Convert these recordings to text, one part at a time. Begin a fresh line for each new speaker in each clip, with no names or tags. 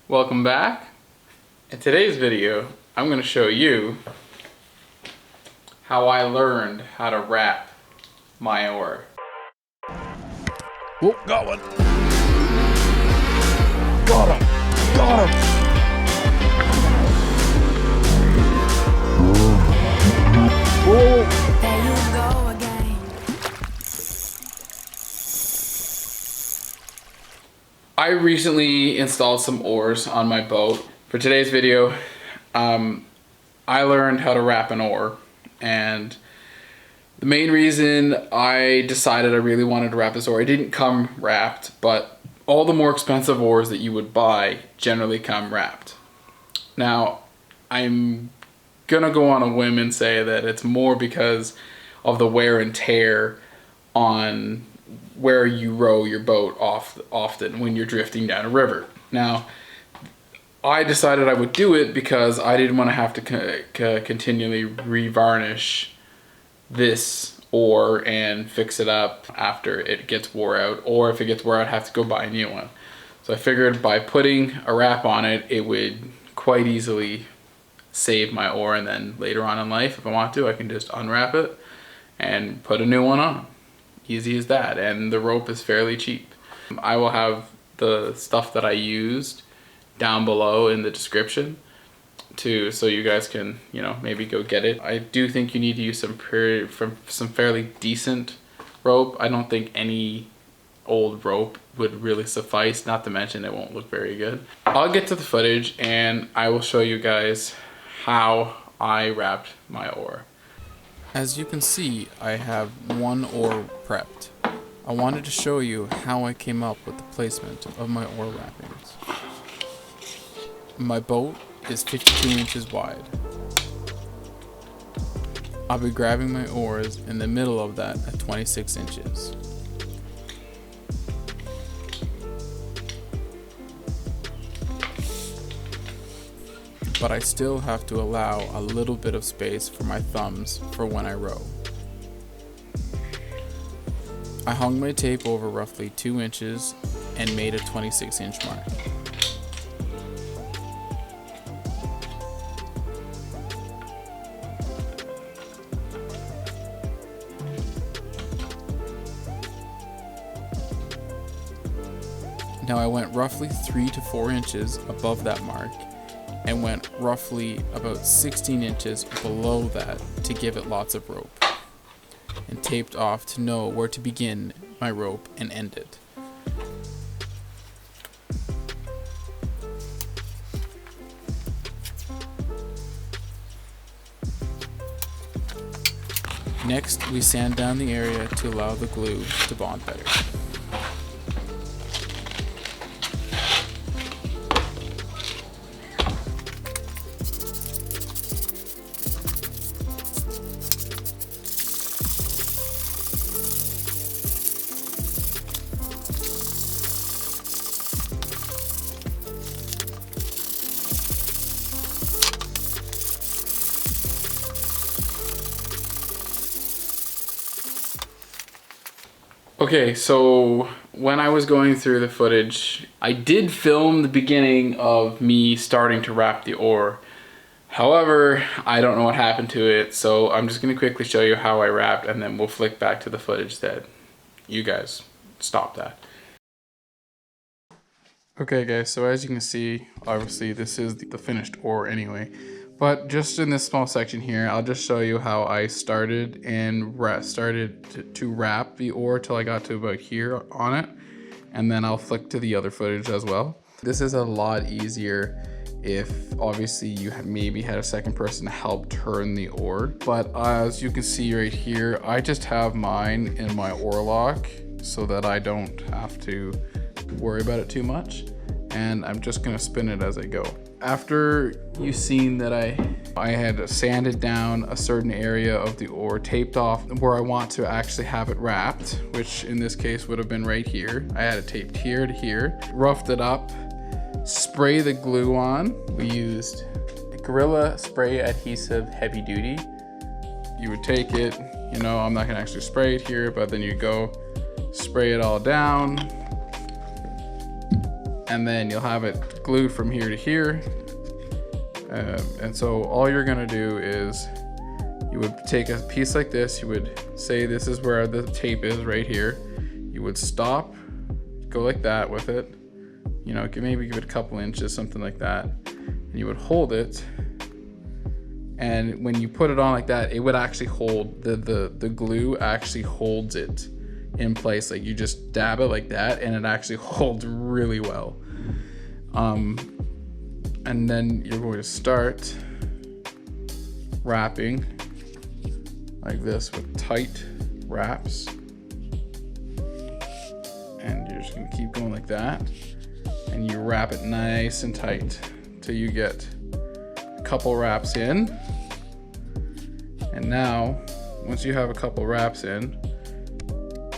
Welcome back. In today's video, I'm going to show you how I learned how to wrap my oar.
Oh, got one. Got him. Got him. Oh.
There you go again.
I recently installed some oars on my boat. For today's video, I learned how to wrap an oar, and the main reason I decided I really wanted to wrap this oar, it didn't come wrapped, but all the more expensive oars that you would buy generally come wrapped. Now, I'm gonna go on a whim and say that it's more because of the wear and tear on where you row your boat often when you're drifting down a river. Now, I decided I would do it because I didn't want to have to continually revarnish this oar and fix it up after it gets wore out, or if it gets wore out, I have to go buy a new one. So I figured by putting a wrap on it, it would quite easily save my oar, and then later on in life, if I want to, I can just unwrap it and put a new one on. Easy as that, and the rope is fairly cheap. I will have the stuff that I used down below in the description so you guys can, maybe go get it. I do think you need to use some fairly decent rope. I don't think any old rope would really suffice, not to mention it won't look very good. I'll get to the footage and I will show you guys how I wrapped my oar. As you can see, I have one oar prepped. I wanted to show you how I came up with the placement of my oar wrappings. My boat is 52 inches wide. I'll be grabbing my oars in the middle of that at 26 inches. But I still have to allow a little bit of space for my thumbs for when I row. I hung my tape over roughly 2 inches and made a 26-inch mark. Now I went roughly 3 to 4 inches above that mark and went roughly about 16 inches below that to give it lots of rope, and taped off to know where to begin my rope and end it. Next, we sand down the area to allow the glue to bond better. Okay, so when I was going through the footage, I did film the beginning of me starting to wrap the oar. However, I don't know what happened to it, so I'm just going to quickly show you how I wrapped, and then we'll flick back to the footage that you guys stopped at. Okay guys, so as you can see, obviously this is the finished oar anyway. But just in this small section here, I'll just show you how I started to wrap the oar till I got to about here on it. And then I'll flick to the other footage as well. This is a lot easier if obviously you maybe had a second person to help turn the oar. But as you can see right here, I just have mine in my oar lock so that I don't have to worry about it too much. And I'm just gonna spin it as I go. After you've seen that I had sanded down a certain area of the oar, taped off where I want to actually have it wrapped, which in this case would have been right here. I had it taped here to here, roughed it up, spray the glue on. We used Gorilla Spray Adhesive Heavy Duty. You would take it, I'm not gonna actually spray it here, but then you go spray it all down. and then you'll have it glued from here to here. And so all you're gonna do is you would take a piece like this, you would say this is where the tape is right here. You would stop, go like that with it, you know, maybe give it a couple inches, something like that. And you would hold it. And when you put it on like that, it would actually hold, the glue actually holds it in place. Like you just dab it like that and it actually holds really well. And then you're going to start wrapping like this with tight wraps. And you're just gonna keep going like that. And you wrap it nice and tight till you get a couple wraps in. And now, once you have a couple wraps in,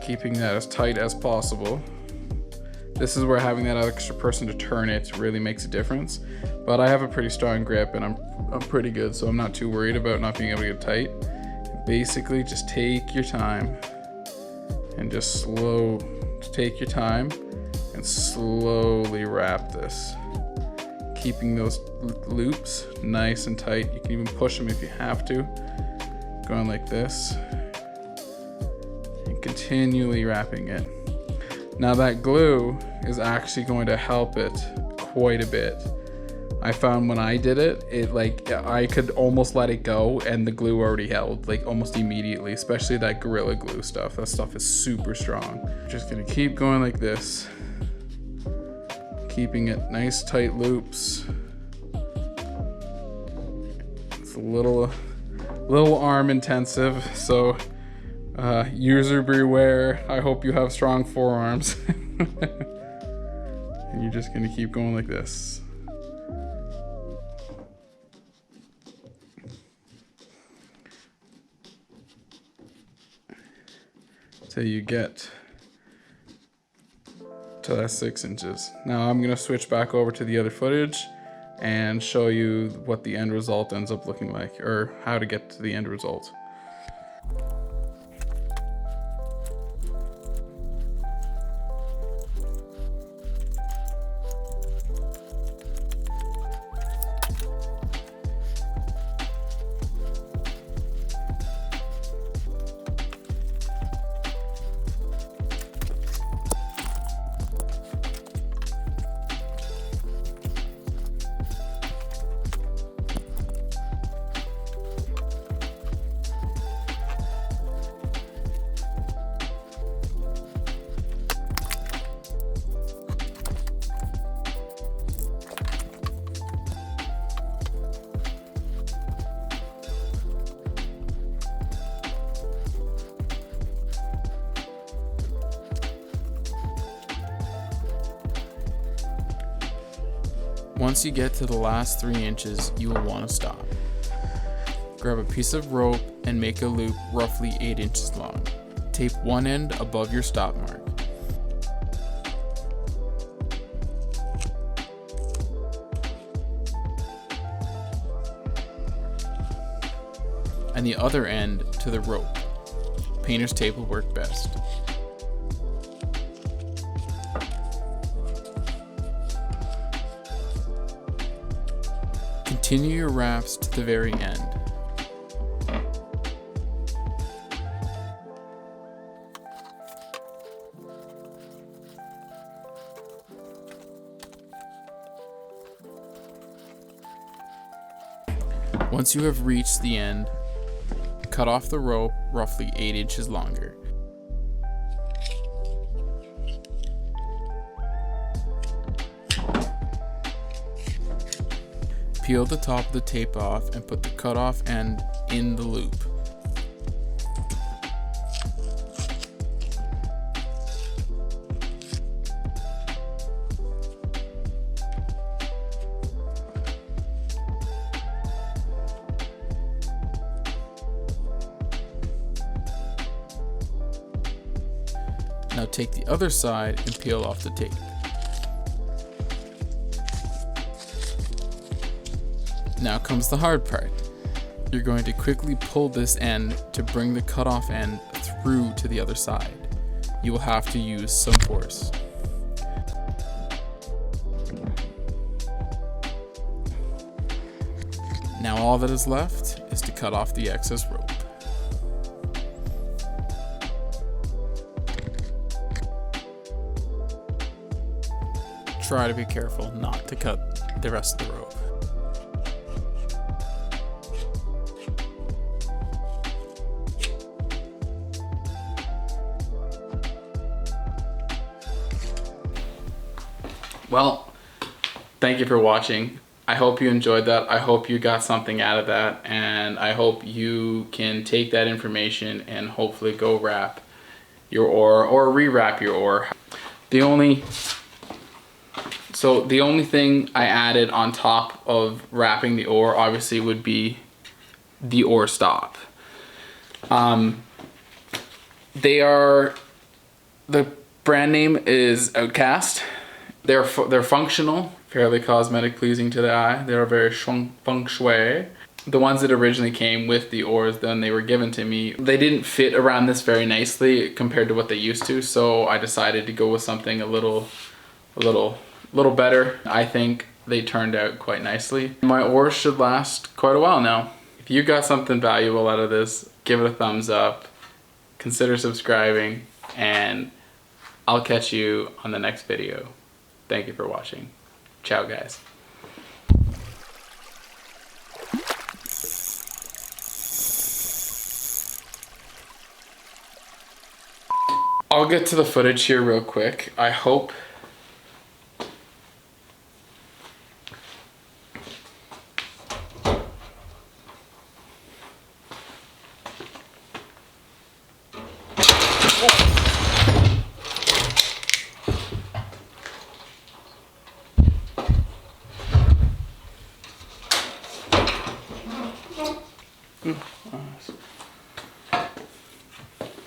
keeping that as tight as possible. This is where having that extra person to turn it really makes a difference. But I have a pretty strong grip and I'm pretty good, so I'm not too worried about not being able to get tight. Basically, just take your time and just take your time and slowly wrap this. Keeping those loops nice and tight. You can even push them if you have to. Going like this. And continually wrapping it. Now that glue is actually going to help it quite a bit. I found when I did it, like I could almost let it go and the glue already held like almost immediately, especially that Gorilla Glue stuff. That stuff is super strong. Just gonna keep going like this. Keeping it nice tight loops. It's a little arm intensive, so user beware. I hope you have strong forearms. And you're just gonna keep going like this. Till you get to that 6 inches. Now I'm gonna switch back over to the other footage and show you what the end result ends up looking like, or how to get to the end result. Once you get to the last 3 inches, you will want to stop. Grab a piece of rope and make a loop roughly 8 inches long. Tape one end above your stop mark. And the other end to the rope. Painter's tape will work best. Continue your wraps to the very end. Once you have reached the end, cut off the rope roughly 8 inches longer. Peel the top of the tape off and put the cut off end in the loop. Now take the other side and peel off the tape. Now comes the hard part. You're going to quickly pull this end to bring the cutoff end through to the other side. You will have to use some force. Now all that is left is to cut off the excess rope. Try to be careful not to cut the rest of the rope. Well, thank you for watching. I hope you enjoyed that. I hope you got something out of that, and I hope you can take that information and hopefully go wrap your oar or rewrap your oar. The only thing I added on top of wrapping the oar obviously would be the oar stop. The brand name is Outcast. They're functional, fairly cosmetic, pleasing to the eye. They're very feng shui. The ones that originally came with the oars, then they were given to me, they didn't fit around this very nicely compared to what they used to, so I decided to go with something a little better. I think they turned out quite nicely. My oars should last quite a while now. If you got something valuable out of this, give it a thumbs up, consider subscribing, and I'll catch you on the next video. Thank you for watching. Ciao, guys. I'll get to the footage here real quick. I hope